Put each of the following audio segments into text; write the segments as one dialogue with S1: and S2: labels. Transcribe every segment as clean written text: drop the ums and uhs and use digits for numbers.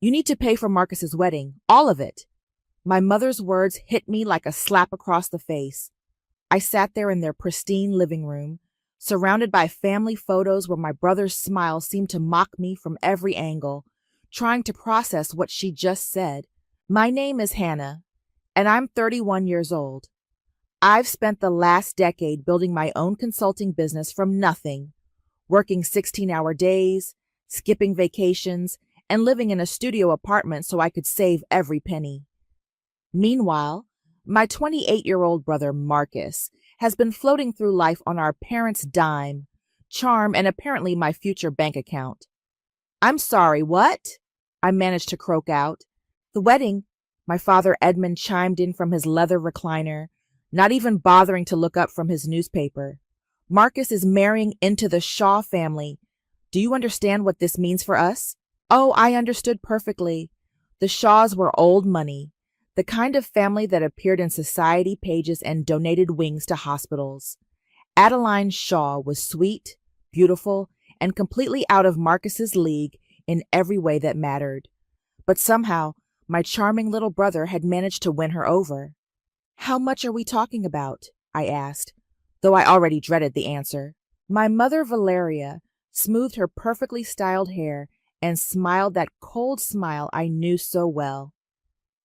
S1: You need to pay for Marcus's wedding, all of it. My mother's words hit me like a slap across the face. I sat there in their pristine living room, surrounded by family photos where my brother's smile seemed to mock me from every angle, trying to process what she just said. My name is Hannah, and I'm 31 years old. I've spent the last decade building my own consulting business from nothing, working 16-hour days, skipping vacations, and living in a studio apartment so I could save every penny. Meanwhile, my 28-year-old brother Marcus has been floating through life on our parents' dime, charm, and apparently my future bank account. I'm sorry, what? I managed to croak out. The wedding, my father Edmund chimed in from his leather recliner, not even bothering to look up from his newspaper. Marcus is marrying into the Shaw family. Do you understand what this means for us? Oh, I understood perfectly. The Shaws were old money, the kind of family that appeared in society pages and donated wings to hospitals. Adeline Shaw was sweet, beautiful, and completely out of Marcus's league in every way that mattered. But somehow, my charming little brother had managed to win her over. How much are we talking about? I asked, though I already dreaded the answer. My mother Valeria smoothed her perfectly styled hair and smiled that cold smile I knew so well.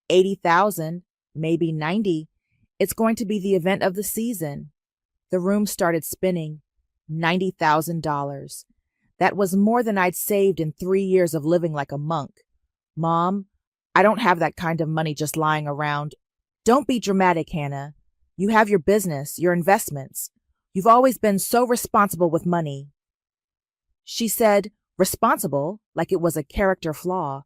S1: 80,000, maybe 90. It's going to be the event of the season. The room started spinning. $90,000. That was more than I'd saved in 3 years of living like a monk. Mom, I don't have that kind of money just lying around. Don't be dramatic, Hannah. You have your business, your investments. You've always been so responsible with money. She said, responsible, like it was a character flaw.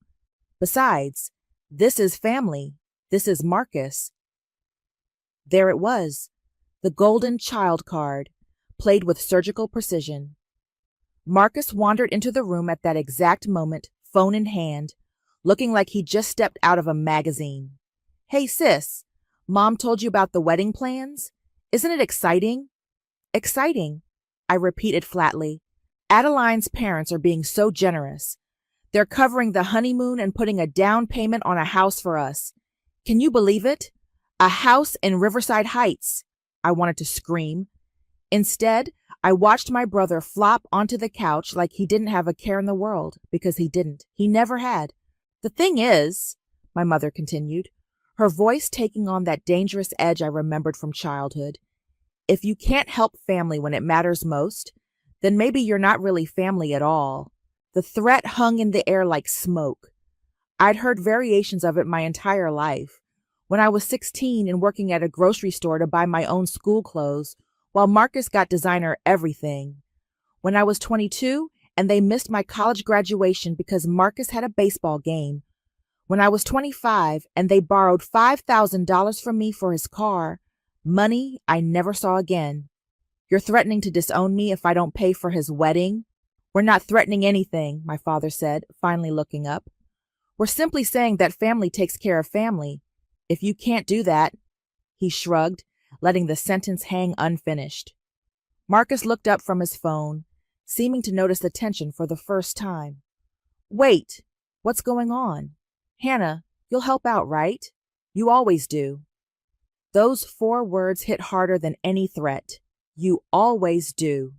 S1: Besides, this is family. This is Marcus. There it was, the golden child card, played with surgical precision. Marcus wandered into the room at that exact moment, phone in hand, looking like he'd just stepped out of a magazine. Hey, sis, Mom told you about the wedding plans? Isn't it exciting? Exciting, I repeated flatly. Adeline's parents are being so generous. They're covering the honeymoon and putting a down payment on a house for us. Can you believe it? A house in Riverside Heights. I wanted to scream. Instead, I watched my brother flop onto the couch like he didn't have a care in the world, because he didn't. He never had. The thing is, my mother continued, her voice taking on that dangerous edge I remembered from childhood, if you can't help family when it matters most, then maybe you're not really family at all. The threat hung in the air like smoke. I'd heard variations of it my entire life. When I was 16 and working at a grocery store to buy my own school clothes, while Marcus got designer everything. When I was 22 and they missed my college graduation because Marcus had a baseball game. When I was 25 and they borrowed $5,000 from me for his car, money I never saw again. You're threatening to disown me if I don't pay for his wedding? We're not threatening anything, my father said, finally looking up. We're simply saying that family takes care of family. If you can't do that, he shrugged, letting the sentence hang unfinished. Marcus looked up from his phone, seeming to notice the tension for the first time. Wait, what's going on? Hannah, you'll help out, right? You always do. Those 4 words hit harder than any threat. You always do.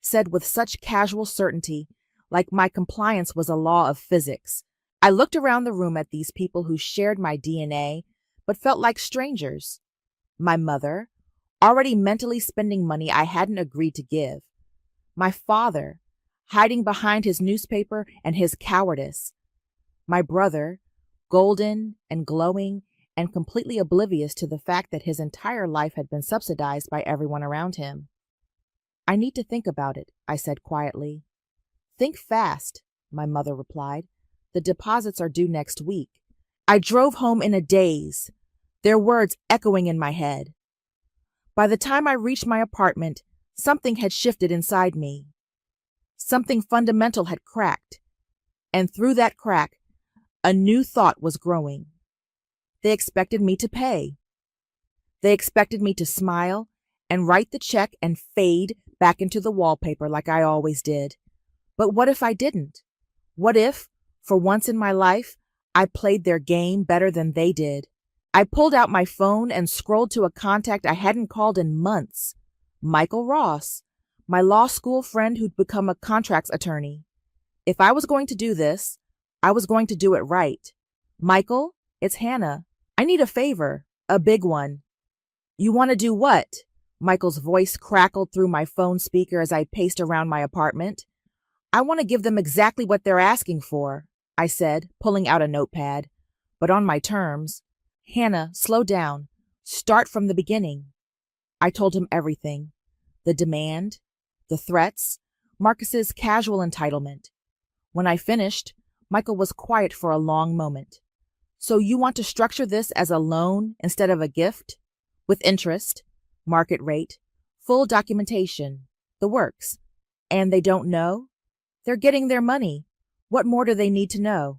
S1: Said with such casual certainty, like my compliance was a law of physics. I looked around the room at these people who shared my DNA, but felt like strangers. My mother, already mentally spending money I hadn't agreed to give. My father, hiding behind his newspaper and his cowardice. My brother, golden and glowing and completely oblivious to the fact that his entire life had been subsidized by everyone around him. I need to think about it, I said quietly. Think fast, my mother replied. The deposits are due next week. I drove home in a daze, their words echoing in my head. By the time I reached my apartment, something had shifted inside me. Something fundamental had cracked, and through that crack, a new thought was growing. They expected me to pay. They expected me to smile and write the check and fade back into the wallpaper like I always did. But what if I didn't? What if, for once in my life, I played their game better than they did. I pulled out my phone and scrolled to a contact I hadn't called in months. Michael Ross, my law school friend who'd become a contracts attorney. If I was going to do this, I was going to do it right. Michael, it's Hannah. I need a favor, a big one. You want to do what? Michael's voice crackled through my phone speaker as I paced around my apartment. I want to give them exactly what they're asking for, I said, pulling out a notepad. But on my terms. Hannah, slow down. Start from the beginning. I told him everything. The demand, the threats, Marcus's casual entitlement. When I finished, Michael was quiet for a long moment. So you want to structure this as a loan instead of a gift? With interest, market rate, full documentation, the works. And they don't know? They're getting their money. What more do they need to know?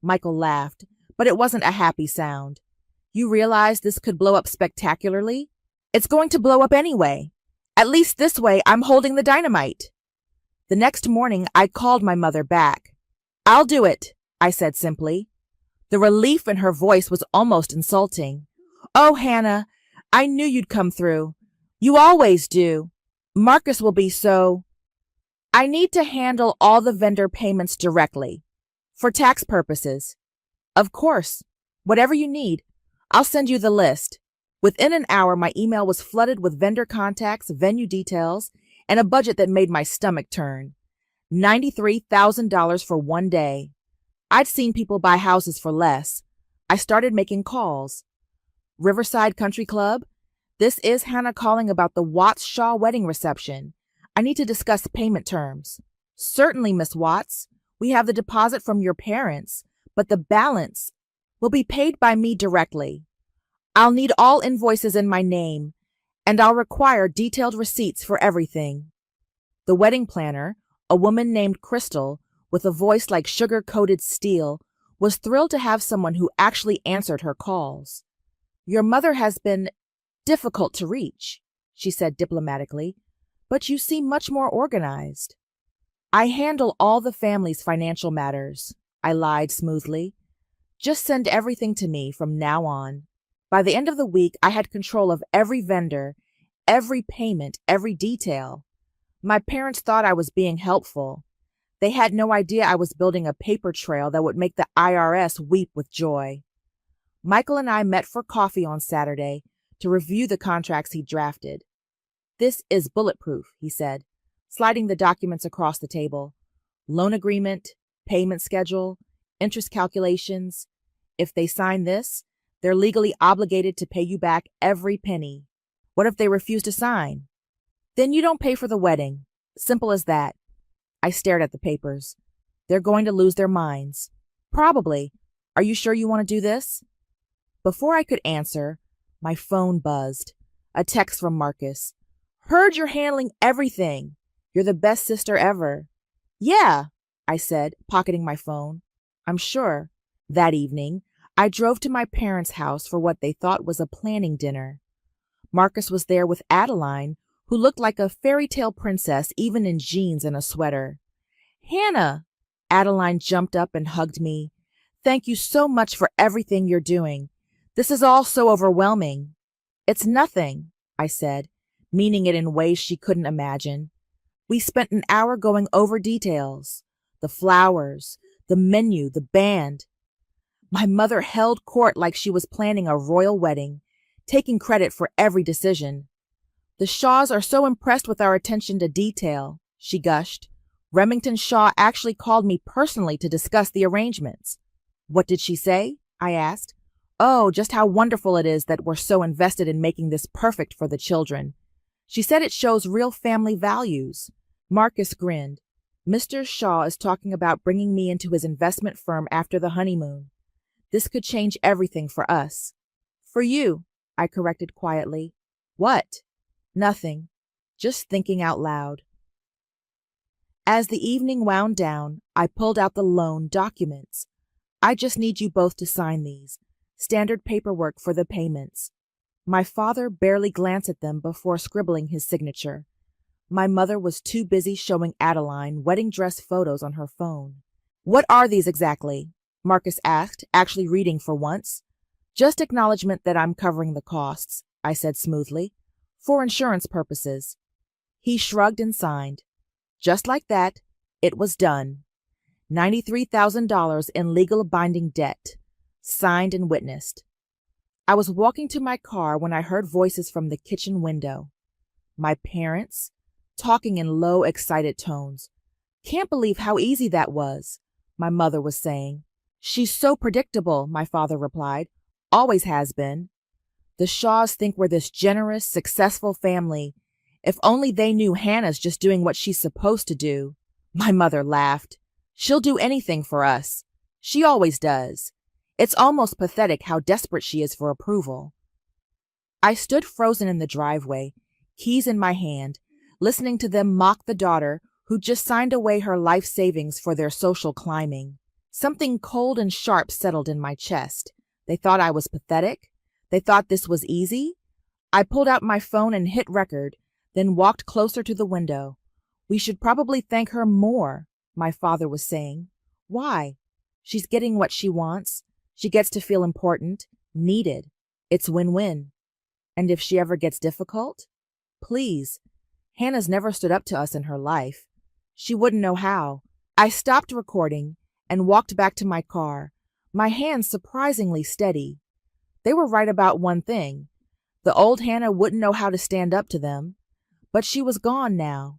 S1: Michael laughed, but it wasn't a happy sound. You realize this could blow up spectacularly? It's going to blow up anyway. At least this way I'm holding the dynamite. The next morning, I called my mother back. I'll do it, I said simply. The relief in her voice was almost insulting. Oh, Hannah, I knew you'd come through. You always do. Marcus will be so... I need to handle all the vendor payments directly. For tax purposes. Of course. Whatever you need. I'll send you the list. Within an hour, my email was flooded with vendor contacts, venue details, and a budget that made my stomach turn. $93,000 for one day. I'd seen people buy houses for less. I started making calls. Riverside Country Club? This is Hannah calling about the Watts Shaw wedding reception. I need to discuss payment terms. Certainly, Miss Watts. We have the deposit from your parents, but the balance will be paid by me directly. I'll need all invoices in my name, and I'll require detailed receipts for everything. The wedding planner, a woman named Crystal, with a voice like sugar-coated steel, was thrilled to have someone who actually answered her calls. Your mother has been difficult to reach, she said diplomatically, but you seem much more organized. I handle all the family's financial matters, I lied smoothly. Just send everything to me from now on. By the end of the week, I had control of every vendor, every payment, every detail. My parents thought I was being helpful. They had no idea I was building a paper trail that would make the IRS weep with joy. Michael and I met for coffee on Saturday to review the contracts he drafted. This is bulletproof, he said, sliding the documents across the table. Loan agreement, payment schedule, interest calculations. If they sign this, they're legally obligated to pay you back every penny. What if they refuse to sign? Then you don't pay for the wedding. Simple as that. I stared at the papers. They're going to lose their minds. Probably. Are you sure you want to do this? Before I could answer, my phone buzzed. A text from Marcus. Heard you're handling everything. You're the best sister ever. Yeah, I said, pocketing my phone. I'm sure. That evening, I drove to my parents' house for what they thought was a planning dinner. Marcus was there with Adeline, who looked like a fairy tale princess even in jeans and a sweater. Hannah! Adeline jumped up and hugged me. Thank you so much for everything you're doing. This is all so overwhelming. It's nothing, I said, meaning it in ways she couldn't imagine. We spent an hour going over details. The flowers, the menu, the band. My mother held court like she was planning a royal wedding, taking credit for every decision. The Shaws are so impressed with our attention to detail, she gushed. Remington Shaw actually called me personally to discuss the arrangements. What did she say? I asked. Oh, just how wonderful it is that we're so invested in making this perfect for the children. She said it shows real family values. Marcus grinned. Mr. Shaw is talking about bringing me into his investment firm after the honeymoon. This could change everything for us. For you, I corrected quietly. What? Nothing. Just thinking out loud. As the evening wound down, I pulled out the loan documents. I just need you both to sign these. Standard paperwork for the payments. My father barely glanced at them before scribbling his signature. My mother was too busy showing Adeline wedding dress photos on her phone. What are these exactly? Marcus asked, actually reading for once. Just acknowledgement that I'm covering the costs, I said smoothly, for insurance purposes. He shrugged and signed. Just like that, it was done. $93,000 in legal binding debt, signed and witnessed. I was walking to my car when I heard voices from the kitchen window. My parents, talking in low, excited tones. Can't believe how easy that was, my mother was saying. She's so predictable, my father replied. Always has been. The Shaws think we're this generous, successful family. If only they knew Hannah's just doing what she's supposed to do. My mother laughed. She'll do anything for us. She always does. It's almost pathetic how desperate she is for approval. I stood frozen in the driveway, keys in my hand, listening to them mock the daughter who just signed away her life savings for their social climbing. Something cold and sharp settled in my chest. They thought I was pathetic. They thought this was easy. I pulled out my phone and hit record, then walked closer to the window. We should probably thank her more, my father was saying. Why? She's getting what she wants. She gets to feel important, needed. It's win-win. And if she ever gets difficult? Please. Hannah's never stood up to us in her life. She wouldn't know how. I stopped recording and walked back to my car, my hands surprisingly steady. They were right about one thing. The old Hannah wouldn't know how to stand up to them. But she was gone now.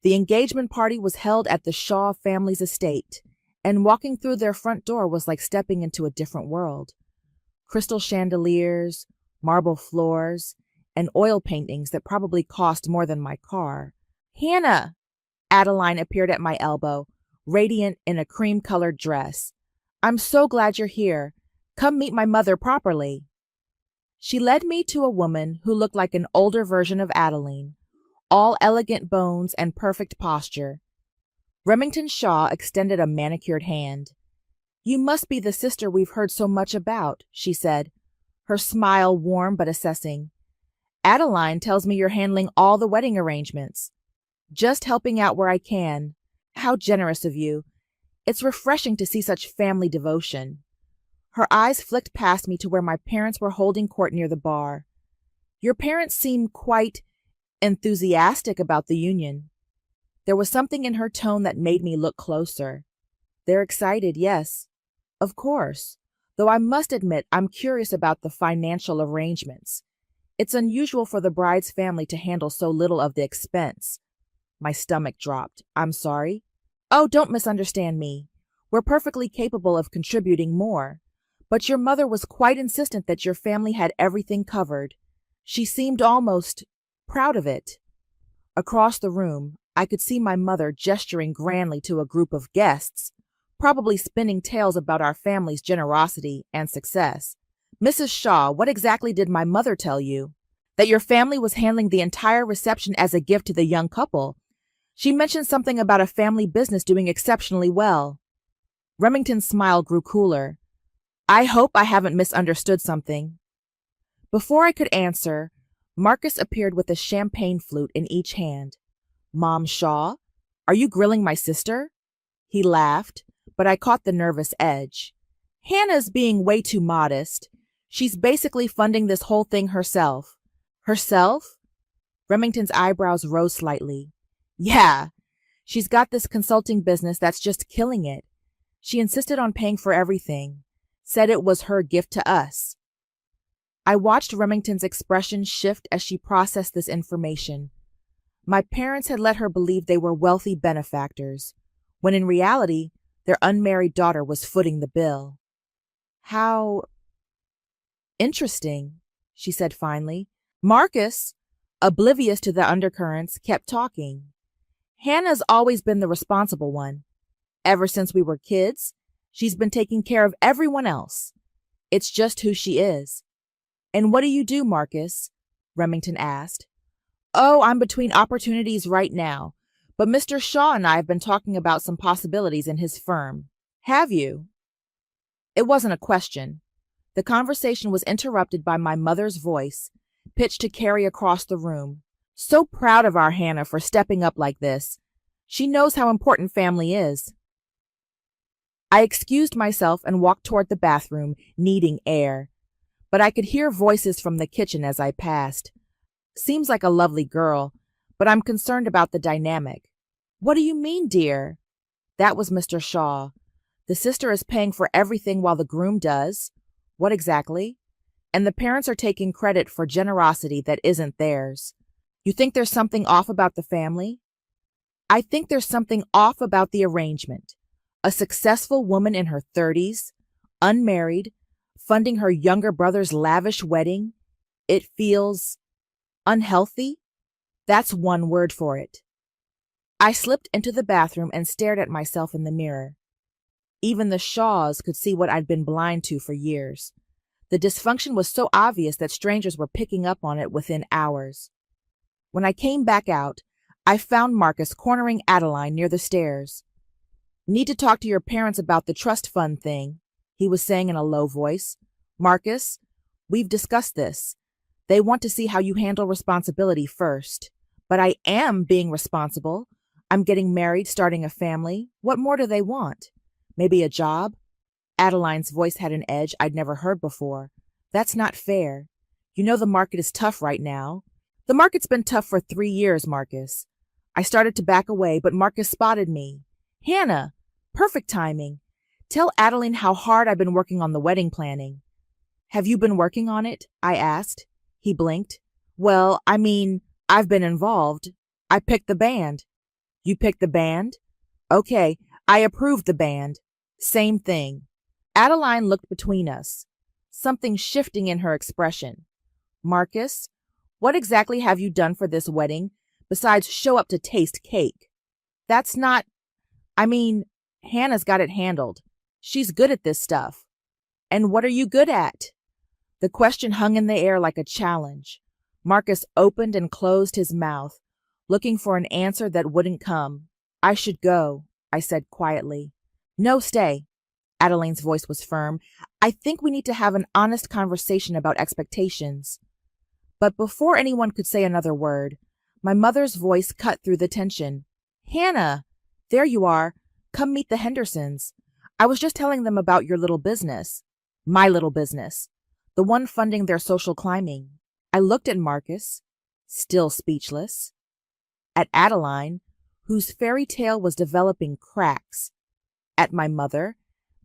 S1: The engagement party was held at the Shaw family's estate, and walking through their front door was like stepping into a different world. Crystal chandeliers, marble floors, and oil paintings that probably cost more than my car. Hannah! Adeline appeared at my elbow, radiant in a cream-colored dress. I'm so glad you're here. Come meet my mother properly. She led me to a woman who looked like an older version of Adeline, all elegant bones and perfect posture. Remington Shaw extended a manicured hand. You must be the sister we've heard so much about, she said, her smile warm but assessing. Adeline tells me you're handling all the wedding arrangements. Just helping out where I can. How generous of you. It's refreshing to see such family devotion. Her eyes flicked past me to where my parents were holding court near the bar. Your parents seem quite enthusiastic about the union. There was something in her tone that made me look closer. They're excited, yes. Of course. Though I must admit I'm curious about the financial arrangements. It's unusual for the bride's family to handle so little of the expense. My stomach dropped. I'm sorry. Oh, don't misunderstand me. We're perfectly capable of contributing more. But your mother was quite insistent that your family had everything covered. She seemed almost proud of it. Across the room, I could see my mother gesturing grandly to a group of guests, probably spinning tales about our family's generosity and success. Mrs. Shaw, what exactly did my mother tell you? That your family was handling the entire reception as a gift to the young couple. She mentioned something about a family business doing exceptionally well. Remington's smile grew cooler. I hope I haven't misunderstood something. Before I could answer, Marcus appeared with a champagne flute in each hand. Mom Shaw, are you grilling my sister? He laughed, but I caught the nervous edge. Hannah's being way too modest. She's basically funding this whole thing herself. Herself? Remington's eyebrows rose slightly. Yeah, she's got this consulting business that's just killing it. She insisted on paying for everything, said it was her gift to us. I watched Remington's expression shift as she processed this information. My parents had let her believe they were wealthy benefactors, when in reality, their unmarried daughter was footing the bill. How interesting, she said finally. Marcus, oblivious to the undercurrents, kept talking. Hannah's always been the responsible one. Ever since we were kids, she's been taking care of everyone else. It's just who she is. And what do you do, Marcus? Remington asked. Oh, I'm between opportunities right now, but Mr. Shaw and I have been talking about some possibilities in his firm. Have you? It wasn't a question. The conversation was interrupted by my mother's voice, pitched to carry across the room. So proud of our Hannah for stepping up like this. She knows how important family is. I excused myself and walked toward the bathroom, needing air. But I could hear voices from the kitchen as I passed. Seems like a lovely girl, but I'm concerned about the dynamic. What do you mean, dear? That was Mr. Shaw. The sister is paying for everything while the groom does. What exactly? And the parents are taking credit for generosity that isn't theirs. You think there's something off about the family? I think there's something off about the arrangement. A successful woman in her 30s, unmarried, funding her younger brother's lavish wedding. It feels unhealthy? That's one word for it. I slipped into the bathroom and stared at myself in the mirror. Even the Shaws could see what I'd been blind to for years. The dysfunction was so obvious that strangers were picking up on it within hours. When I came back out, I found Marcus cornering Adeline near the stairs. Need to talk to your parents about the trust fund thing, he was saying in a low voice. Marcus, we've discussed this. They want to see how you handle responsibility first. But I am being responsible. I'm getting married, starting a family. What more do they want? Maybe a job? Adeline's voice had an edge I'd never heard before. That's not fair. You know the market is tough right now. The market's been tough for 3 years, Marcus. I started to back away, but Marcus spotted me. Hannah, perfect timing. Tell Adeline how hard I've been working on the wedding planning. Have you been working on it? I asked. He blinked. Well, I've been involved. I picked the band. You picked the band? Okay, I approved the band. Same thing. Adeline looked between us, something shifting in her expression. Marcus, what exactly have you done for this wedding besides show up to taste cake? That's not... Hannah's got it handled. She's good at this stuff. And what are you good at? The question hung in the air like a challenge. Marcus opened and closed his mouth, looking for an answer that wouldn't come. I should go, I said quietly. No, stay. Adeline's voice was firm. I think we need to have an honest conversation about expectations. But before anyone could say another word, my mother's voice cut through the tension. Hannah, there you are. Come meet the Hendersons. I was just telling them about your little business. My little business. The one funding their social climbing. I looked at Marcus, still speechless. At Adeline, whose fairy tale was developing cracks. At my mother,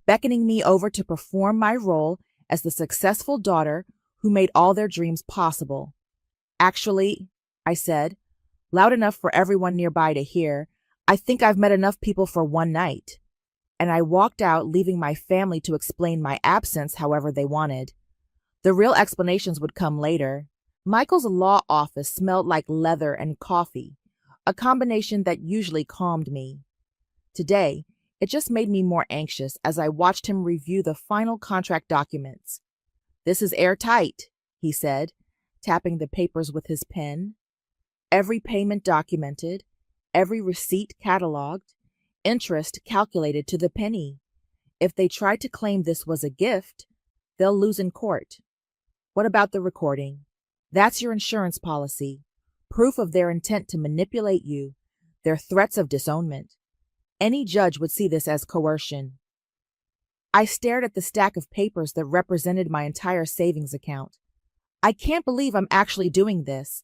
S1: beckoning me over to perform my role as the successful daughter who made all their dreams possible. Actually, I said, loud enough for everyone nearby to hear, I think I've met enough people for one night. And I walked out, leaving my family to explain my absence however they wanted. The real explanations would come later. Michael's law office smelled like leather and coffee, a combination that usually calmed me. Today, it just made me more anxious as I watched him review the final contract documents. This is airtight, he said, tapping the papers with his pen. Every payment documented, every receipt cataloged, interest calculated to the penny. If they try to claim this was a gift, they'll lose in court. What about the recording? That's your insurance policy, proof of their intent to manipulate you, their threats of disownment. Any judge would see this as coercion. I stared at the stack of papers that represented my entire savings account. I can't believe I'm actually doing this.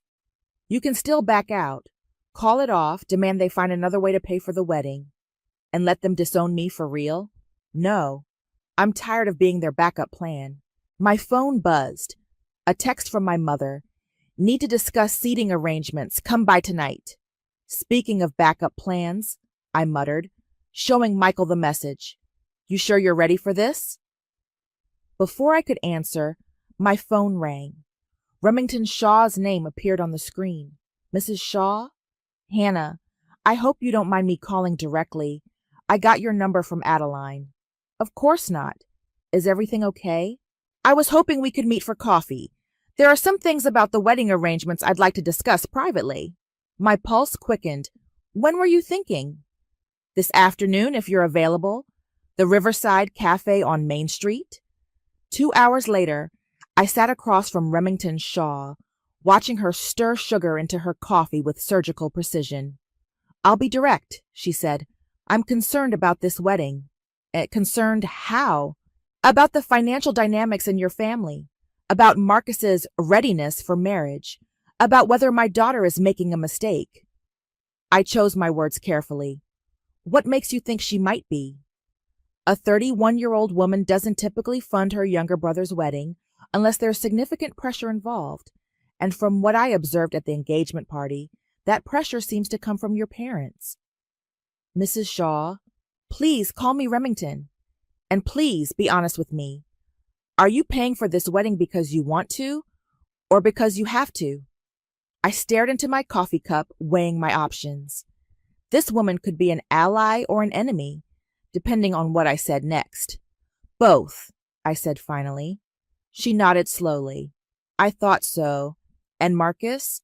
S1: You can still back out, call it off, demand they find another way to pay for the wedding, and let them disown me for real? No. I'm tired of being their backup plan. My phone buzzed. A text from my mother. Need to discuss seating arrangements. Come by tonight. Speaking of backup plans, I muttered, showing Michael the message. You sure you're ready for this? Before I could answer, my phone rang. Remington Shaw's name appeared on the screen. Mrs. Shaw? Hannah, I hope you don't mind me calling directly. I got your number from Adeline. Of course not. Is everything okay? I was hoping we could meet for coffee. There are some things about the wedding arrangements I'd like to discuss privately. My pulse quickened. When were you thinking? This afternoon, if you're available. The Riverside Cafe on Main Street. 2 hours later, I sat across from Remington Shaw, watching her stir sugar into her coffee with surgical precision. I'll be direct, she said. I'm concerned about this wedding. Concerned how? About the financial dynamics in your family, about Marcus's readiness for marriage, about whether my daughter is making a mistake. I chose my words carefully. What makes you think she might be? A 31-year-old woman doesn't typically fund her younger brother's wedding unless there's significant pressure involved. And from what I observed at the engagement party, that pressure seems to come from your parents. Mrs. Shaw, please call me Remington. And please be honest with me. Are you paying for this wedding because you want to, or because you have to? I stared into my coffee cup, weighing my options. This woman could be an ally or an enemy, depending on what I said next. Both, I said finally. She nodded slowly. I thought so. And Marcus?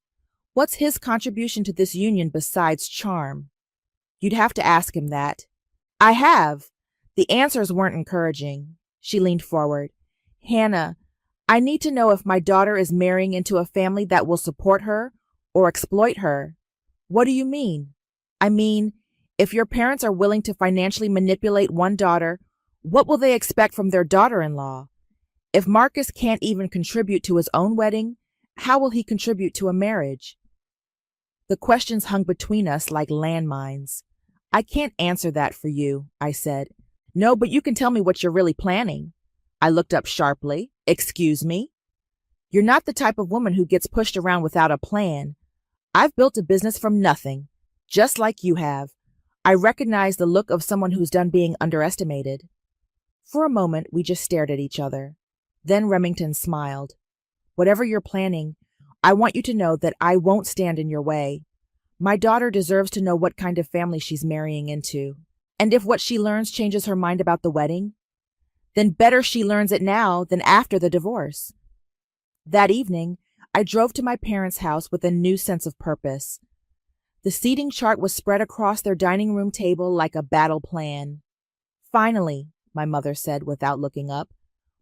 S1: What's his contribution to this union besides charm? You'd have to ask him that. I have. The answers weren't encouraging. She leaned forward. Hannah, I need to know if my daughter is marrying into a family that will support her or exploit her. What do you mean? I mean, if your parents are willing to financially manipulate one daughter, what will they expect from their daughter-in-law? If Marcus can't even contribute to his own wedding, how will he contribute to a marriage? The questions hung between us like landmines. I can't answer that for you, I said. No, but you can tell me what you're really planning. I looked up sharply. Excuse me? You're not the type of woman who gets pushed around without a plan. I've built a business from nothing, just like you have. I recognize the look of someone who's done being underestimated. For a moment, we just stared at each other. Then Remington smiled. Whatever you're planning, I want you to know that I won't stand in your way. My daughter deserves to know what kind of family she's marrying into. And if what she learns changes her mind about the wedding, then better she learns it now than after the divorce. That evening, I drove to my parents' house with a new sense of purpose. The seating chart was spread across their dining room table like a battle plan. Finally, my mother said without looking up,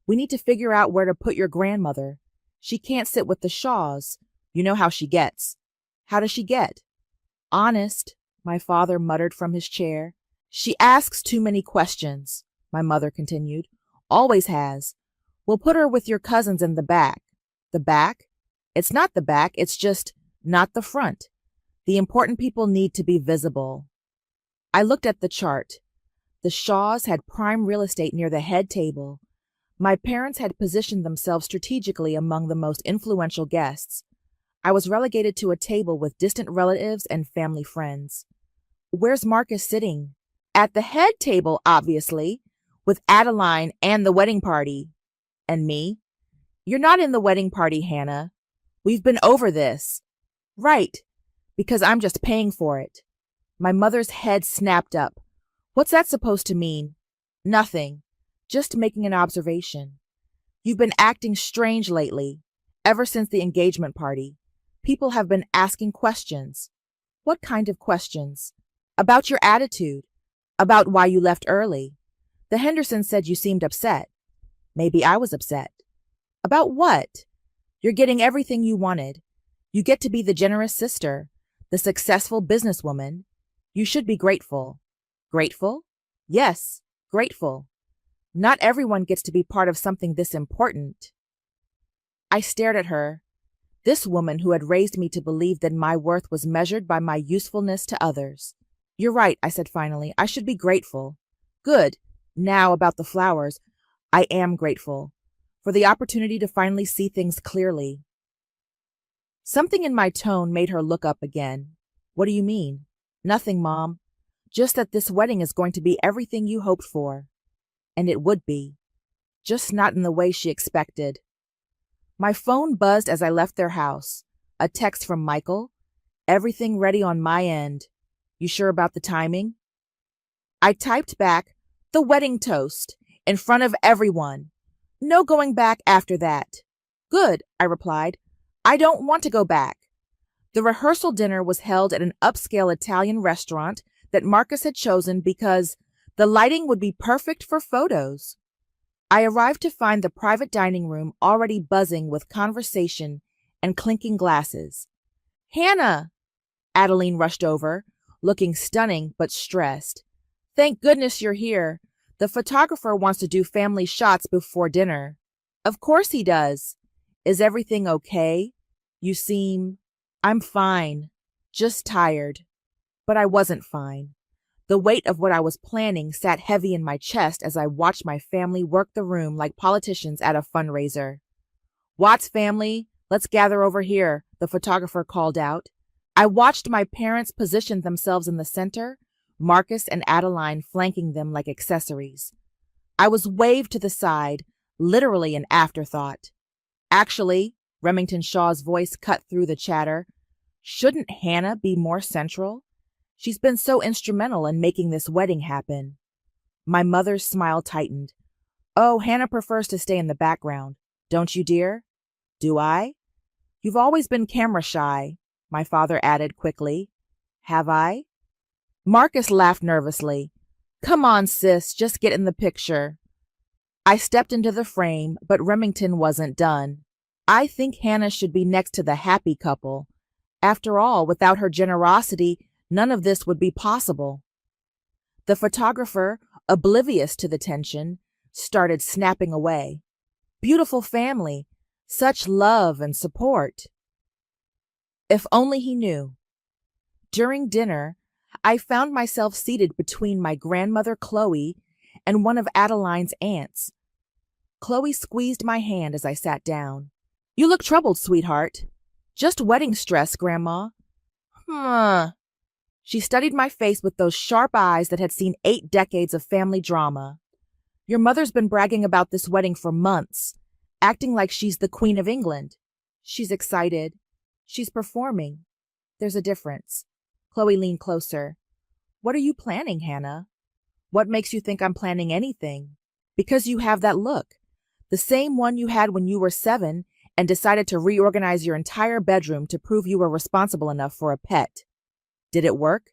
S1: we need to figure out where to put your grandmother. She can't sit with the Shaws. You know how she gets. How does she get? Honest, my father muttered from his chair. She asks too many questions, my mother continued. Always has. We'll put her with your cousins in the back. The back? It's not the back, it's just not the front. The important people need to be visible. I looked at the chart. The Shaws had prime real estate near the head table. My parents had positioned themselves strategically among the most influential guests. I was relegated to a table with distant relatives and family friends. Where's Marcus sitting? At the head table, obviously, with Adeline and the wedding party. And me? You're not in the wedding party, Hannah. We've been over this. Right, because I'm just paying for it. My mother's head snapped up. What's that supposed to mean? Nothing. Just making an observation. You've been acting strange lately, ever since the engagement party. People have been asking questions. What kind of questions? About your attitude. About why you left early. The Hendersons said you seemed upset. Maybe I was upset. About what? You're getting everything you wanted. You get to be the generous sister, the successful businesswoman. You should be grateful. Grateful? Yes, grateful. Not everyone gets to be part of something this important. I stared at her. This woman who had raised me to believe that my worth was measured by my usefulness to others. You're right, I said finally. I should be grateful. Good. Now about the flowers. I am grateful for the opportunity to finally see things clearly. Something in my tone made her look up again. What do you mean? Nothing, Mom. Just that this wedding is going to be everything you hoped for. And it would be. Just not in the way she expected. My phone buzzed as I left their house. A text from Michael. Everything ready on my end. You sure about the timing? I typed back, the wedding toast, in front of everyone. No going back after that. Good, I replied. I don't want to go back. The rehearsal dinner was held at an upscale Italian restaurant that Marcus had chosen because the lighting would be perfect for photos. I arrived to find the private dining room already buzzing with conversation and clinking glasses. Hannah! Adeline rushed over, looking stunning but stressed. Thank goodness you're here. The photographer wants to do family shots before dinner. Of course he does. Is everything okay? You seem... I'm fine. Just tired. But I wasn't fine. The weight of what I was planning sat heavy in my chest as I watched my family work the room like politicians at a fundraiser. Watts family, let's gather over here, the photographer called out. I watched my parents position themselves in the center, Marcus and Adeline flanking them like accessories. I was waved to the side, literally an afterthought. Actually, Remington Shaw's voice cut through the chatter, shouldn't Hannah be more central? She's been so instrumental in making this wedding happen. My mother's smile tightened. Oh, Hannah prefers to stay in the background. Don't you, dear? Do I? You've always been camera shy, my father added quickly. Have I? Marcus laughed nervously. Come on, sis, just get in the picture. I stepped into the frame, but Remington wasn't done. I think Hannah should be next to the happy couple. After all, without her generosity, none of this would be possible. The photographer, oblivious to the tension, started snapping away. Beautiful family, such love and support. If only he knew. During dinner, I found myself seated between my grandmother Chloe and one of Adeline's aunts. Chloe squeezed my hand as I sat down. You look troubled, sweetheart. Just wedding stress, Grandma. She studied my face with those sharp eyes that had seen 8 decades of family drama. Your mother's been bragging about this wedding for months, acting like she's the Queen of England. She's excited. She's performing. There's a difference. Chloe leaned closer. What are you planning, Hannah? What makes you think I'm planning anything? Because you have that look. The same one you had when you were 7 and decided to reorganize your entire bedroom to prove you were responsible enough for a pet. Did it work?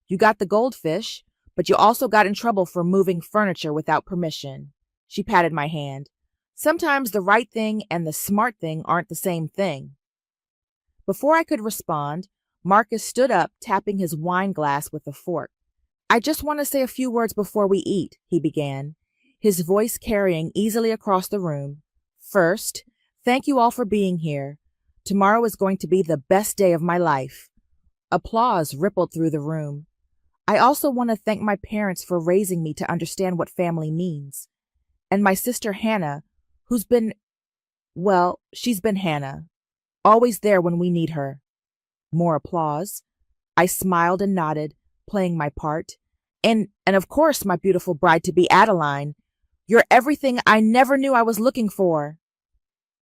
S1: You got the goldfish, but you also got in trouble for moving furniture without permission. She patted my hand. Sometimes the right thing and the smart thing aren't the same thing. Before I could respond, Marcus stood up, tapping his wine glass with a fork. I just want to say a few words before we eat, he began, his voice carrying easily across the room. First, thank you all for being here. Tomorrow is going to be the best day of my life. Applause rippled through the room. I also want to thank my parents for raising me to understand what family means. And my sister Hannah, who's been, well, she's been Hannah. Always there when we need her. More applause. I smiled and nodded, playing my part. And of course, my beautiful bride-to-be Adeline. You're everything I never knew I was looking for.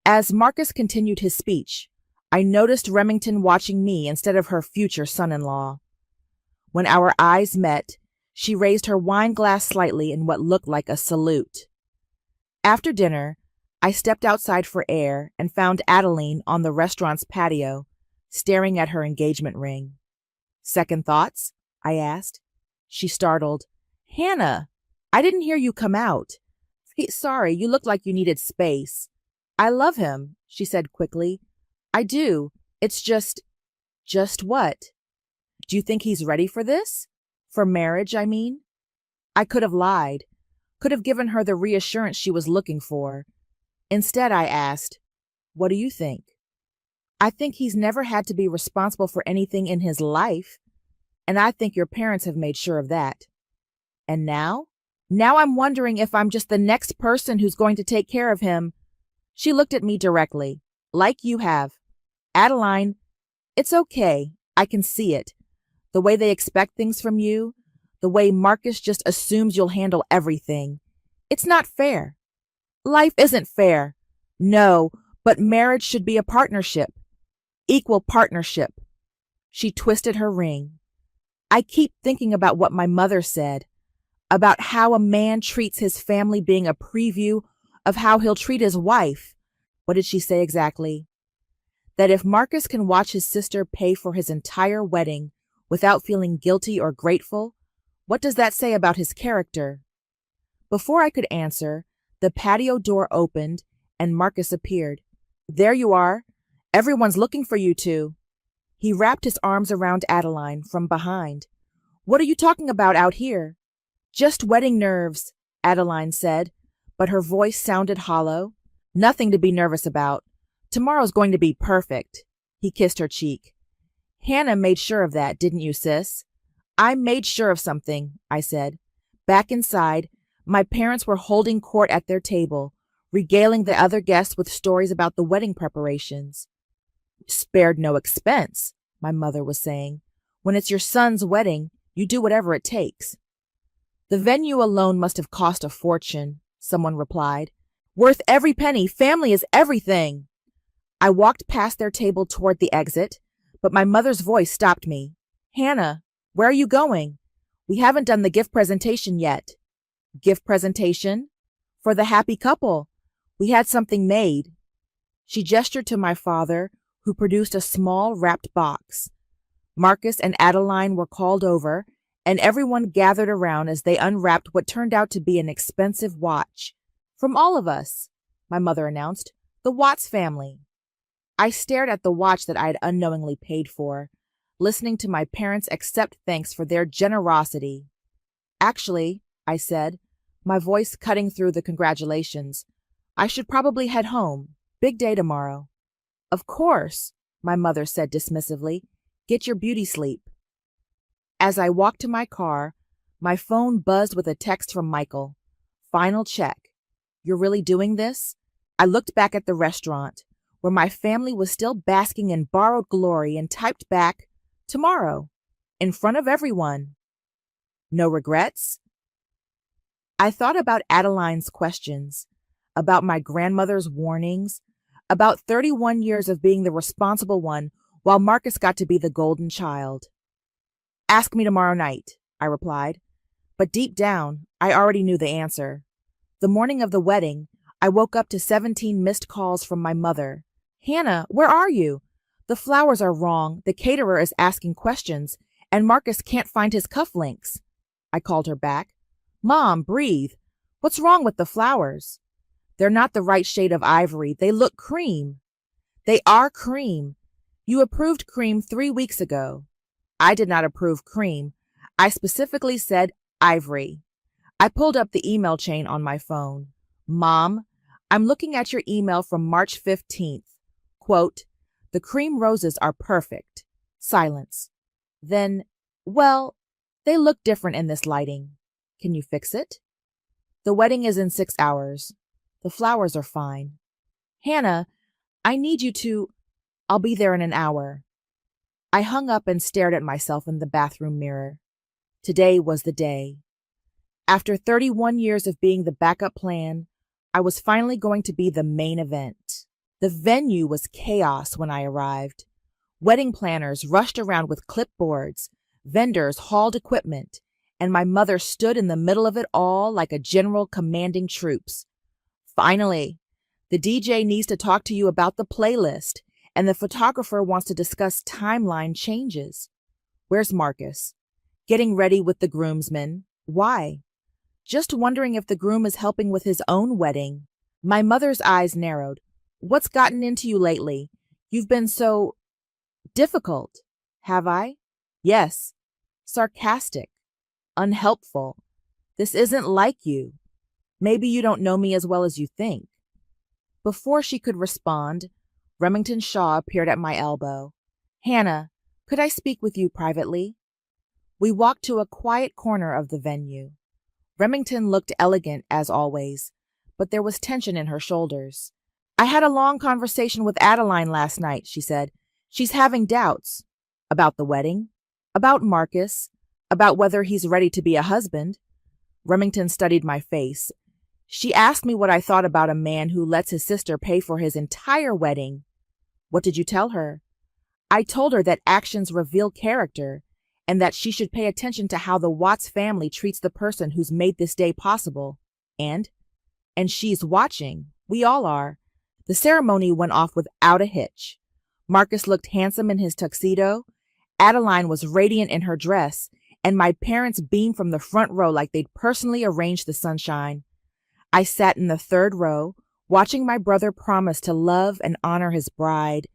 S1: As Marcus continued his speech, I noticed Remington watching me instead of her future son-in-law. When our eyes met, she raised her wine glass slightly in what looked like a salute. After dinner, I stepped outside for air and found Adeline on the restaurant's patio, staring at her engagement ring. Second thoughts? I asked. She startled. Hannah, I didn't hear you come out. Sorry, you looked like you needed space. I love him, she said quickly. I do. It's just what? Do you think he's ready for this? For marriage, I mean? I could have lied, could have given her the reassurance she was looking for. Instead, I asked, what do you think? I think he's never had to be responsible for anything in his life, and I think your parents have made sure of that. And now? Now I'm wondering if I'm just the next person who's going to take care of him. She looked at me directly, like you have. Adeline, it's okay. I can see it. The way they expect things from you, the way Marcus just assumes you'll handle everything. It's not fair. Life isn't fair. No, but marriage should be a partnership. Equal partnership. She twisted her ring. I keep thinking about what my mother said, about how a man treats his family being a preview of how he'll treat his wife. What did she say exactly? That if Marcus can watch his sister pay for his entire wedding without feeling guilty or grateful, what does that say about his character? Before I could answer, the patio door opened and Marcus appeared. There you are. Everyone's looking for you two. He wrapped his arms around Adeline from behind. What are you talking about out here? Just wedding nerves, Adeline said, but her voice sounded hollow. Nothing to be nervous about. Tomorrow's going to be perfect. He kissed her cheek. Hannah made sure of that, didn't you, sis? I made sure of something, I said. Back inside, my parents were holding court at their table, regaling the other guests with stories about the wedding preparations. Spared no expense, my mother was saying. When it's your son's wedding, you do whatever it takes. The venue alone must have cost a fortune, someone replied. Worth every penny. Family is everything. I walked past their table toward the exit, but my mother's voice stopped me. Hannah, where are you going? We haven't done the gift presentation yet. Gift presentation? For the happy couple. We had something made. She gestured to my father, who produced a small wrapped box. Marcus and Adeline were called over, and everyone gathered around as they unwrapped what turned out to be an expensive watch. From all of us, my mother announced, the Watts family. I stared at the watch that I had unknowingly paid for, listening to my parents accept thanks for their generosity. Actually, I said, my voice cutting through the congratulations, I should probably head home. Big day tomorrow. Of course, my mother said dismissively. Get your beauty sleep. As I walked to my car, my phone buzzed with a text from Michael. Final check. You're really doing this? I looked back at the restaurant, where my family was still basking in borrowed glory, and typed back, tomorrow, in front of everyone. No regrets? I thought about Adeline's questions, about my grandmother's warnings, about 31 years of being the responsible one while Marcus got to be the golden child. Ask me tomorrow night, I replied, but deep down, I already knew the answer. The morning of the wedding, I woke up to 17 missed calls from my mother. Hannah, where are you? The flowers are wrong, the caterer is asking questions, and Marcus can't find his cufflinks. I called her back. Mom, breathe. What's wrong with the flowers? They're not the right shade of ivory. They look cream. They are cream. You approved cream 3 weeks ago. I did not approve cream. I specifically said ivory. I pulled up the email chain on my phone. Mom, I'm looking at your email from March 15th. Quote, the cream roses are perfect. Silence. Then, well, they look different in this lighting. Can you fix it? The wedding is in 6 hours. The flowers are fine. Hannah, I need you to... I'll be there in an hour. I hung up and stared at myself in the bathroom mirror. Today was the day. After 31 years of being the backup plan, I was finally going to be the main event. The venue was chaos when I arrived. Wedding planners rushed around with clipboards, vendors hauled equipment, and my mother stood in the middle of it all like a general commanding troops. Finally, the DJ needs to talk to you about the playlist, and the photographer wants to discuss timeline changes. Where's Marcus? Getting ready with the groomsmen. Why? Just wondering if the groom is helping with his own wedding. My mother's eyes narrowed. What's gotten into you lately? You've been so... difficult. Have I? Yes. Sarcastic. Unhelpful. This isn't like you. Maybe you don't know me as well as you think. Before she could respond, Remington Shaw appeared at my elbow. Hannah, could I speak with you privately? We walked to a quiet corner of the venue. Remington looked elegant as always, but there was tension in her shoulders. I had a long conversation with Adeline last night, she said. She's having doubts. About the wedding? About Marcus? About whether he's ready to be a husband? Remington studied my face. She asked me what I thought about a man who lets his sister pay for his entire wedding. What did you tell her? I told her that actions reveal character, and that she should pay attention to how the Watts family treats the person who's made this day possible. And she's watching. We all are. The ceremony went off without a hitch. Marcus looked handsome in his tuxedo. Adeline was radiant in her dress, and my parents beamed from the front row like they'd personally arranged the sunshine. I sat in the third row, watching my brother promise to love and honor his bride,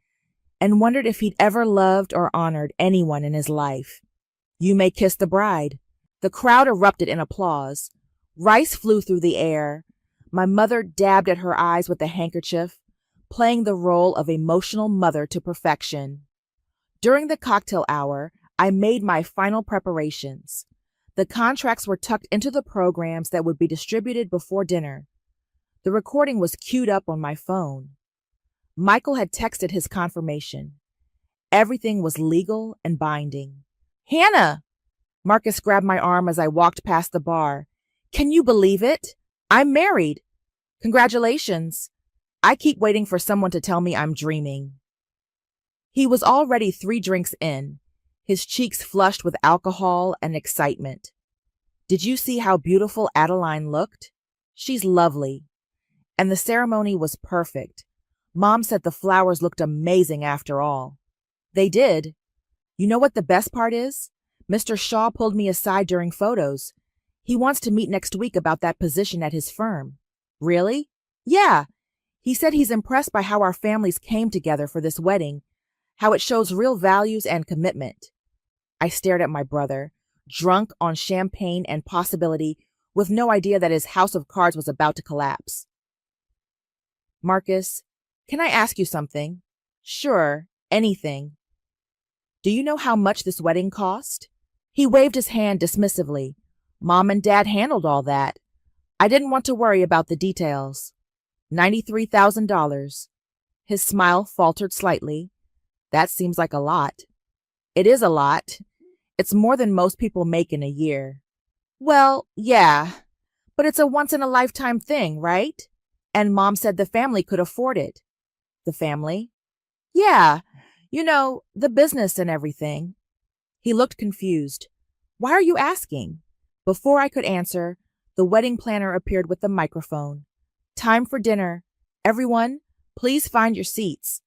S1: and wondered if he'd ever loved or honored anyone in his life. You may kiss the bride. The crowd erupted in applause. Rice flew through the air. My mother dabbed at her eyes with a handkerchief, playing the role of emotional mother to perfection. During the cocktail hour, I made my final preparations. The contracts were tucked into the programs that would be distributed before dinner. The recording was queued up on my phone. Michael had texted his confirmation. Everything was legal and binding. Hannah! Marcus grabbed my arm as I walked past the bar. Can you believe it? I'm married. Congratulations. I keep waiting for someone to tell me I'm dreaming. He was already 3 drinks in, his cheeks flushed with alcohol and excitement. Did you see how beautiful Adeline looked? She's lovely. And the ceremony was perfect. Mom said the flowers looked amazing after all. They did. You know what the best part is? Mr. Shaw pulled me aside during photos. He wants to meet next week about that position at his firm. Really? Yeah. He said he's impressed by how our families came together for this wedding, how it shows real values and commitment. I stared at my brother, drunk on champagne and possibility, with no idea that his house of cards was about to collapse. Marcus, can I ask you something? Sure, anything. Do you know how much this wedding cost? He waved his hand dismissively. Mom and Dad handled all that. I didn't want to worry about the details. $93,000. His smile faltered slightly. That seems like a lot. It is a lot. It's more than most people make in a year. Well, yeah, but it's a once-in-a-lifetime thing, right? And Mom said the family could afford it. The family? Yeah, you know, the business and everything. He looked confused. Why are you asking? Before I could answer, the wedding planner appeared with the microphone. Time for dinner. Everyone, please find your seats.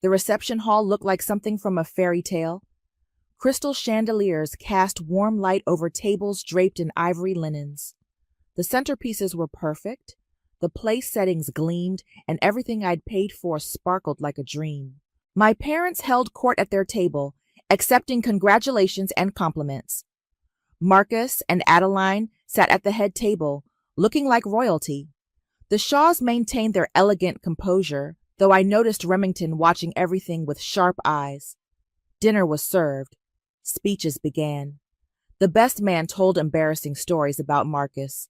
S1: The reception hall looked like something from a fairy tale. Crystal chandeliers cast warm light over tables draped in ivory linens. The centerpieces were perfect. The place settings gleamed, and everything I'd paid for sparkled like a dream. My parents held court at their table, accepting congratulations and compliments. Marcus and Adeline sat at the head table, looking like royalty. The Shaws maintained their elegant composure, though I noticed Remington watching everything with sharp eyes. Dinner was served. Speeches began. The best man told embarrassing stories about Marcus.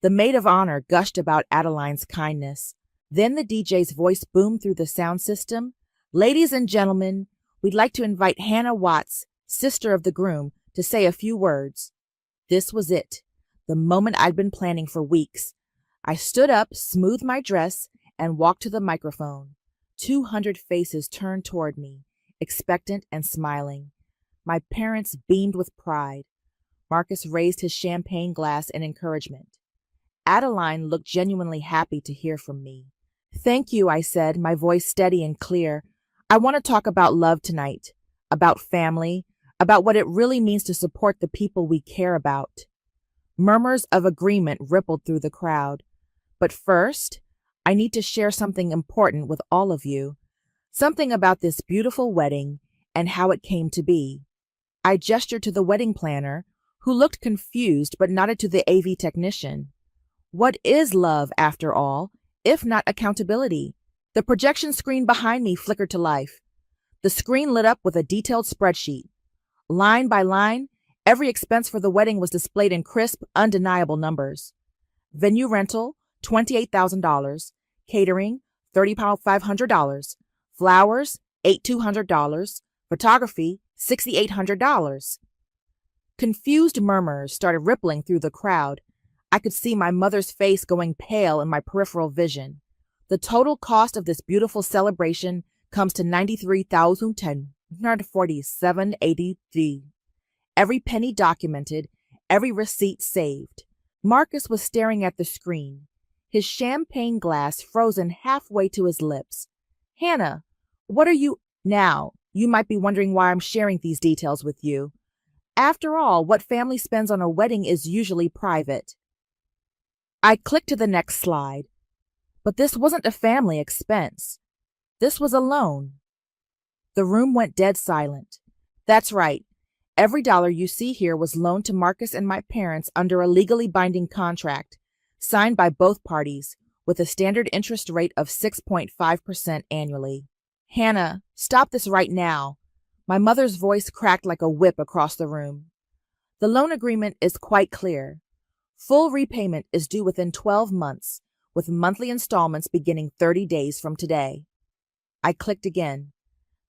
S1: The maid of honor gushed about Adeline's kindness. Then the DJ's voice boomed through the sound system. Ladies and gentlemen, we'd like to invite Hannah Watts, sister of the groom, to say a few words. This was it, the moment I'd been planning for weeks. I stood up, smoothed my dress, and walked to the microphone. 200 faces turned toward me, expectant and smiling. My parents beamed with pride. Marcus raised his champagne glass in encouragement. Adeline looked genuinely happy to hear from me. Thank you, I said, my voice steady and clear. I want to talk about love tonight, about family, about what it really means to support the people we care about. Murmurs of agreement rippled through the crowd. But first, I need to share something important with all of you, something about this beautiful wedding and how it came to be. I gestured to the wedding planner, who looked confused but nodded to the AV technician. What is love, after all, if not accountability? The projection screen behind me flickered to life. The screen lit up with a detailed spreadsheet. Line by line, every expense for the wedding was displayed in crisp, undeniable numbers. Venue rental, $28,000. Catering, $3,500. Flowers, $8,200. Photography, $6,800. Confused murmurs started rippling through the crowd. I could see my mother's face going pale in my peripheral vision. The total cost of this beautiful celebration comes to $93,147.83. Every penny documented, every receipt saved. Marcus was staring at the screen, his champagne glass frozen halfway to his lips. Hannah, what are you... Now, you might be wondering why I'm sharing these details with you. After all, what family spends on a wedding is usually private. I clicked to the next slide. But this wasn't a family expense. This was a loan. The room went dead silent. That's right. Every dollar you see here was loaned to Marcus and my parents under a legally binding contract, signed by both parties, with a standard interest rate of 6.5% annually. Hannah, stop this right now. My mother's voice cracked like a whip across the room. The loan agreement is quite clear. Full repayment is due within 12 months, with monthly installments beginning 30 days from today. I clicked again.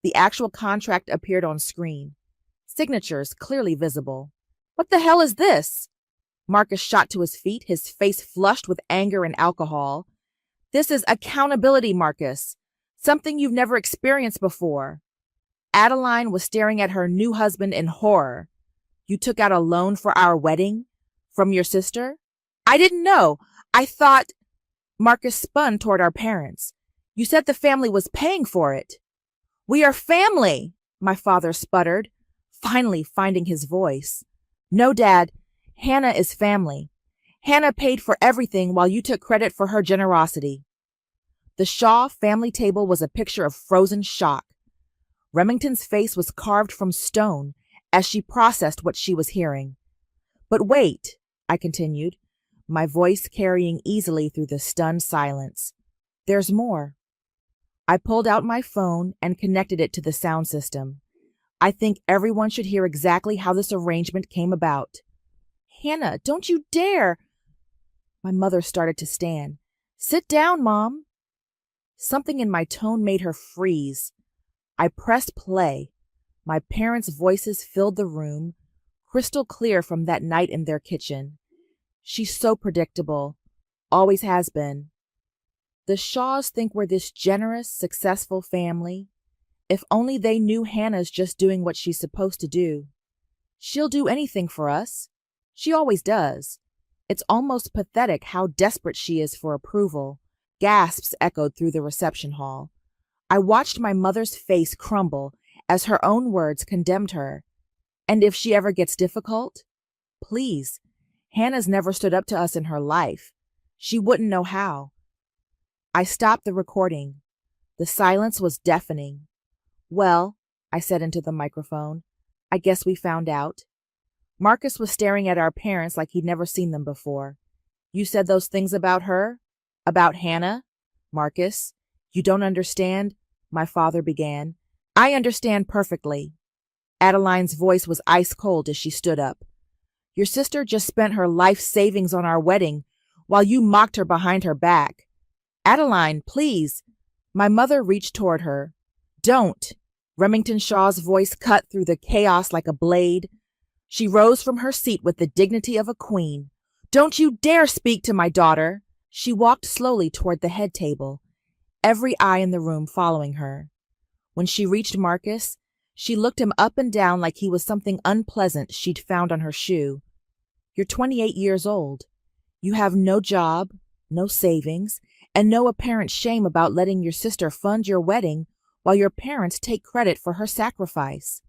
S1: The actual contract appeared on screen. Signatures clearly visible. What the hell is this? Marcus shot to his feet, his face flushed with anger and alcohol. This is accountability, Marcus. Something you've never experienced before. Adeline was staring at her new husband in horror. You took out a loan for our wedding? From your sister? I didn't know. I thought... Marcus spun toward our parents. You said the family was paying for it. We are family, my father sputtered, finally finding his voice. No, Dad. Hannah is family. Hannah paid for everything while you took credit for her generosity. The Shaw family table was a picture of frozen shock. Remington's face was carved from stone as she processed what she was hearing. But wait, I continued, my voice carrying easily through the stunned silence. There's more. I pulled out my phone and connected it to the sound system. I think everyone should hear exactly how this arrangement came about. Hannah, don't you dare! My mother started to stand. Sit down, Mom. Something in my tone made her freeze. I pressed play. My parents' voices filled the room, crystal clear from that night in their kitchen. She's so predictable. Always has been. The Shaws think we're this generous, successful family. If only they knew Hannah's just doing what she's supposed to do. She'll do anything for us. She always does. It's almost pathetic how desperate she is for approval. Gasps echoed through the reception hall. I watched my mother's face crumble as her own words condemned her. And if she ever gets difficult? Please. Hannah's never stood up to us in her life. She wouldn't know how. I stopped the recording. The silence was deafening. Well, I said into the microphone, I guess we found out. Marcus was staring at our parents like he'd never seen them before. You said those things about her? About Hannah? Marcus, you don't understand, my father began. I understand perfectly. Adeline's voice was ice cold as she stood up. Your sister just spent her life savings on our wedding while you mocked her behind her back. Adeline, please. My mother reached toward her. Don't. Remington Shaw's voice cut through the chaos like a blade. She rose from her seat with the dignity of a queen. Don't you dare speak to my daughter. She walked slowly toward the head table, every eye in the room following her. When she reached Marcus, she looked him up and down like he was something unpleasant she'd found on her shoe. You're 28 years old. You have no job, no savings, and no apparent shame about letting your sister fund your wedding while your parents take credit for her sacrifice.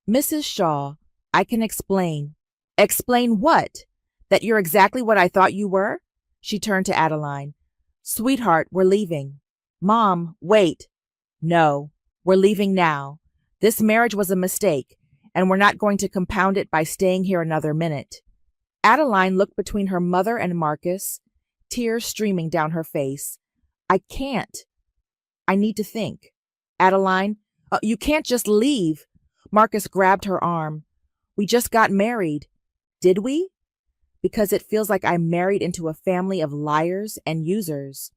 S1: Mrs. Shaw, I can explain. Explain what? That you're exactly what I thought you were? She turned to Adeline. Sweetheart, we're leaving. Mom, wait. No, we're leaving now. This marriage was a mistake, and we're not going to compound it by staying here another minute. Adeline looked between her mother and Marcus, tears streaming down her face. I can't. I need to think. Adeline, you can't just leave. Marcus grabbed her arm. We just got married. Did we? Because it feels like I'm married into a family of liars and users.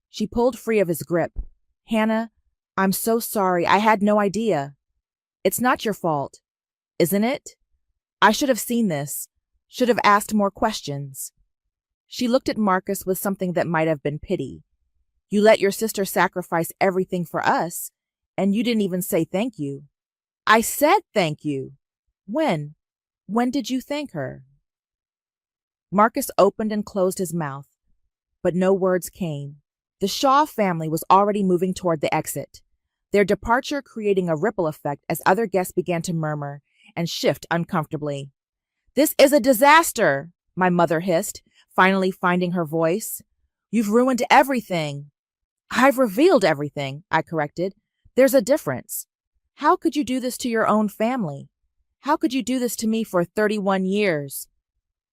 S1: She pulled free of his grip. Hannah, I'm so sorry. I had no idea. It's not your fault, isn't it? I should have seen this, should have asked more questions. She looked at Marcus with something that might have been pity. You let your sister sacrifice everything for us, and you didn't even say thank you. I said thank you. When? When did you thank her? Marcus opened and closed his mouth, but no words came. The Shaw family was already moving toward the exit, their departure creating a ripple effect as other guests began to murmur and shift uncomfortably. This is a disaster, my mother hissed, finally finding her voice. You've ruined everything. I've revealed everything, I corrected. There's a difference. How could you do this to your own family? How could you do this to me for 31 years?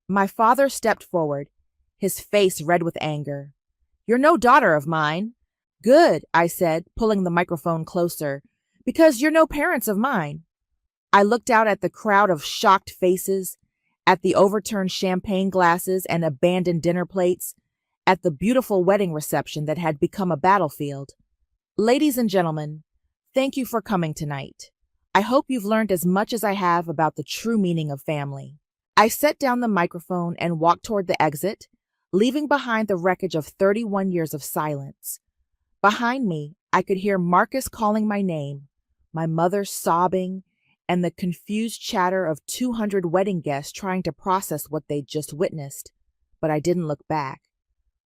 S1: My father stepped forward, his face red with anger. You're no daughter of mine. Good, I said, pulling the microphone closer, because you're no parents of mine. I looked out at the crowd of shocked faces, at the overturned champagne glasses and abandoned dinner plates, at the beautiful wedding reception that had become a battlefield. Ladies and gentlemen, thank you for coming tonight. I hope you've learned as much as I have about the true meaning of family. I set down the microphone and walked toward the exit, leaving behind the wreckage of 31 years of silence. Behind me, I could hear Marcus calling my name, my mother sobbing, and the confused chatter of 200 wedding guests trying to process what they'd just witnessed. But I didn't look back.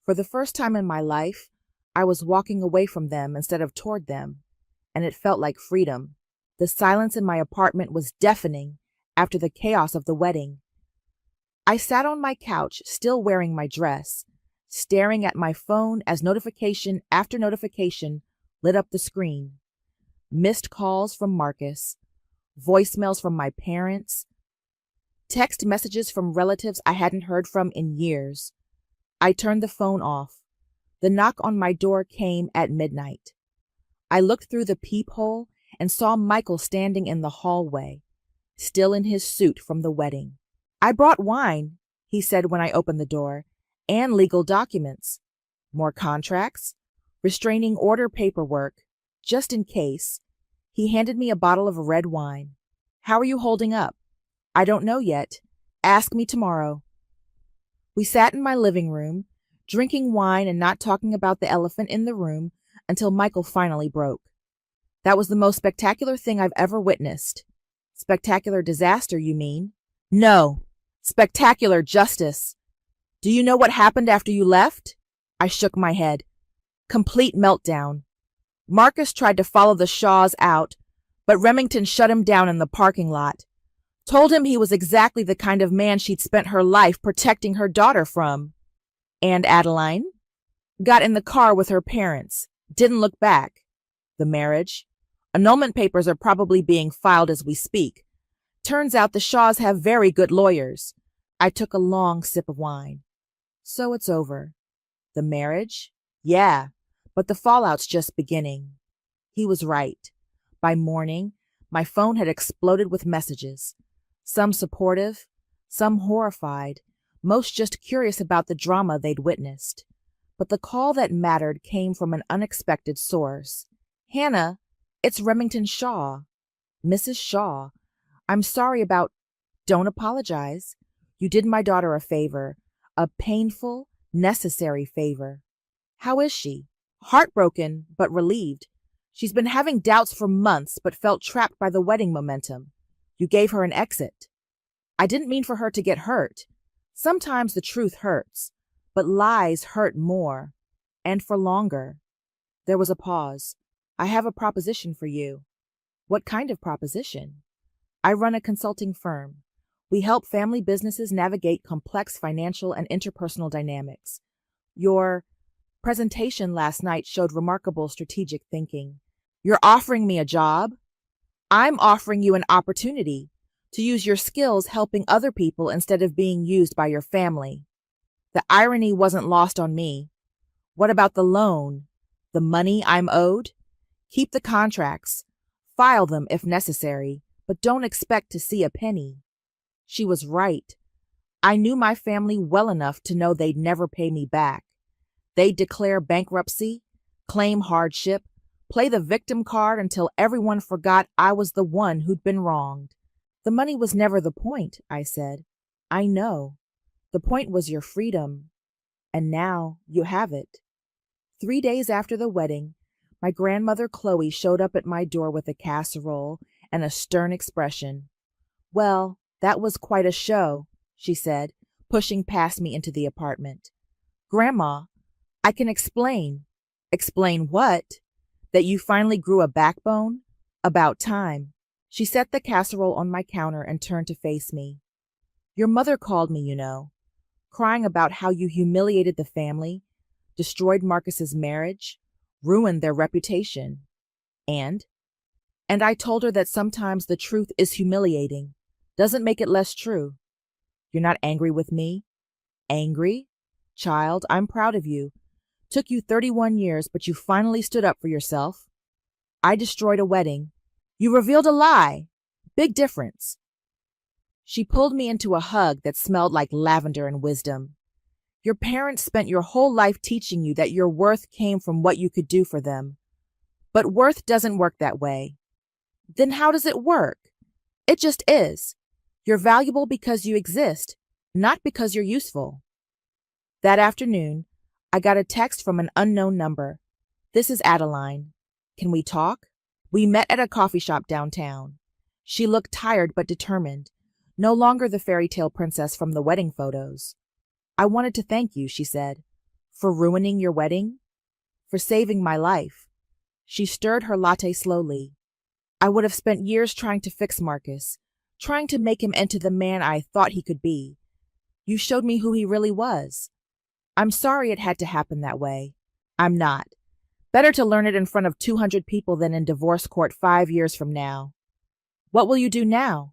S1: For the first time in my life, I was walking away from them instead of toward them, and it felt like freedom. The silence in my apartment was deafening after the chaos of the wedding. I sat on my couch, still wearing my dress, staring at my phone as notification after notification lit up the screen. Missed calls from Marcus, voicemails from my parents, text messages from relatives I hadn't heard from in years. I turned the phone off. The knock on my door came at midnight. I looked through the peephole and saw Michael standing in the hallway, still in his suit from the wedding. I brought wine, he said when I opened the door, and legal documents. More contracts, restraining order paperwork, just in case. He handed me a bottle of red wine. How are you holding up? I don't know yet. Ask me tomorrow. We sat in my living room, drinking wine and not talking about the elephant in the room until Michael finally broke. That was the most spectacular thing I've ever witnessed. Spectacular disaster, you mean? No, spectacular justice. Do you know what happened after you left? I shook my head. Complete meltdown. Marcus tried to follow the Shaws out, but Remington shut him down in the parking lot. Told him he was exactly the kind of man she'd spent her life protecting her daughter from. And Adeline? Got in the car with her parents. Didn't look back. The marriage? Annulment papers are probably being filed as we speak. Turns out the Shaws have very good lawyers. I took a long sip of wine. So it's over. The marriage? Yeah, but the fallout's just beginning. He was right. By morning, my phone had exploded with messages. Some supportive, some horrified, most just curious about the drama they'd witnessed. But the call that mattered came from an unexpected source. Hannah, it's Remington Shaw. Mrs. Shaw, I'm sorry about... Don't apologize. You did my daughter a favor. A painful, necessary favor. How is she? Heartbroken, but relieved. She's been having doubts for months, but felt trapped by the wedding momentum. You gave her an exit. I didn't mean for her to get hurt. Sometimes the truth hurts, but lies hurt more, and for longer. There was a pause. I have a proposition for you. What kind of proposition? I run a consulting firm. We help family businesses navigate complex financial and interpersonal dynamics. Your presentation last night showed remarkable strategic thinking. You're offering me a job? I'm offering you an opportunity to use your skills helping other people instead of being used by your family. The irony wasn't lost on me. What about the loan? The money I'm owed? Keep the contracts. File them if necessary, but don't expect to see a penny. She was right. I knew my family well enough to know they'd never pay me back. They'd declare bankruptcy, claim hardship, play the victim card until everyone forgot I was the one who'd been wronged. The money was never the point, I said. I know. The point was your freedom. And now you have it. 3 days after the wedding, my grandmother Chloe showed up at my door with a casserole and a stern expression. Well, that was quite a show, she said, pushing past me into the apartment. Grandma, I can explain. Explain what? That you finally grew a backbone? About time. She set the casserole on my counter and turned to face me. Your mother called me, you know, crying about how you humiliated the family, destroyed Marcus's marriage, ruined their reputation. And I told her that sometimes the truth is humiliating, doesn't make it less true. You're not angry with me? Angry? Child, I'm proud of you. Took you 31 years, but you finally stood up for yourself. I destroyed a wedding. You revealed a lie. Big difference. She pulled me into a hug that smelled like lavender and wisdom. Your parents spent your whole life teaching you that your worth came from what you could do for them. But worth doesn't work that way. Then how does it work? It just is. You're valuable because you exist, not because you're useful. That afternoon, I got a text from an unknown number. This is Adeline. Can we talk? We met at a coffee shop downtown. She looked tired but determined, no longer the fairy tale princess from the wedding photos. I wanted to thank you, she said, for ruining your wedding, for saving my life. She stirred her latte slowly. I would have spent years trying to fix Marcus, trying to make him into the man I thought he could be. You showed me who he really was. I'm sorry it had to happen that way. I'm not. Better to learn it in front of 200 people than in divorce court 5 years from now. What will you do now?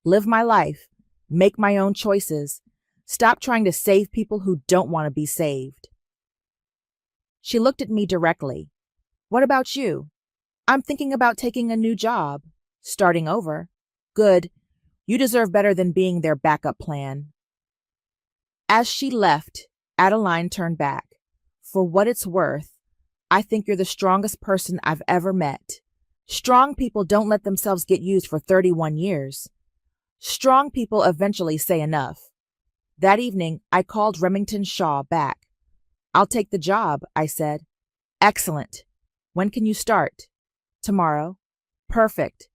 S1: Live my life, make my own choices, stop trying to save people who don't want to be saved. She looked at me directly. What about you? I'm thinking about taking a new job, starting over. Good. You deserve better than being their backup plan. As she left, Adeline turned back. For what it's worth, I think you're the strongest person I've ever met. Strong people don't let themselves get used for 31 years. Strong people eventually say enough. That evening, I called Remington Shaw back. I'll take the job, I said. Excellent. When can you start? Tomorrow. Perfect.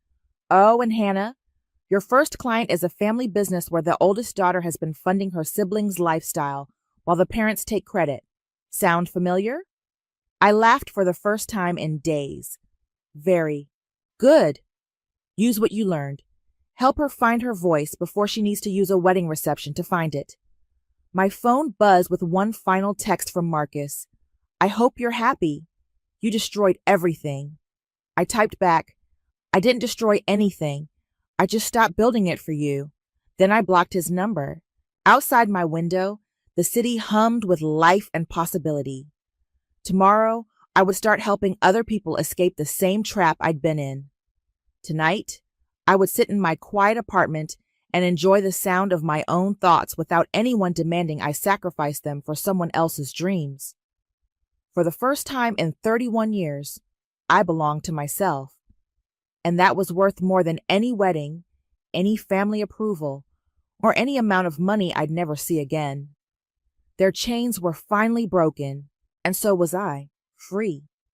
S1: Oh, and Hannah, your first client is a family business where the oldest daughter has been funding her siblings' lifestyle while the parents take credit. Sound familiar? I laughed for the first time in days. Very. Good. Use what you learned. Help her find her voice before she needs to use a wedding reception to find it. My phone buzzed with one final text from Marcus. I hope you're happy. You destroyed everything. I typed back, I didn't destroy anything. I just stopped building it for you. Then I blocked his number. Outside my window, the city hummed with life and possibility. Tomorrow, I would start helping other people escape the same trap I'd been in. Tonight, I would sit in my quiet apartment and enjoy the sound of my own thoughts without anyone demanding I sacrifice them for someone else's dreams. For the first time in 31 years, I belonged to myself. And that was worth more than any wedding, any family approval, or any amount of money I'd never see again. Their chains were finally broken, and so was I, free.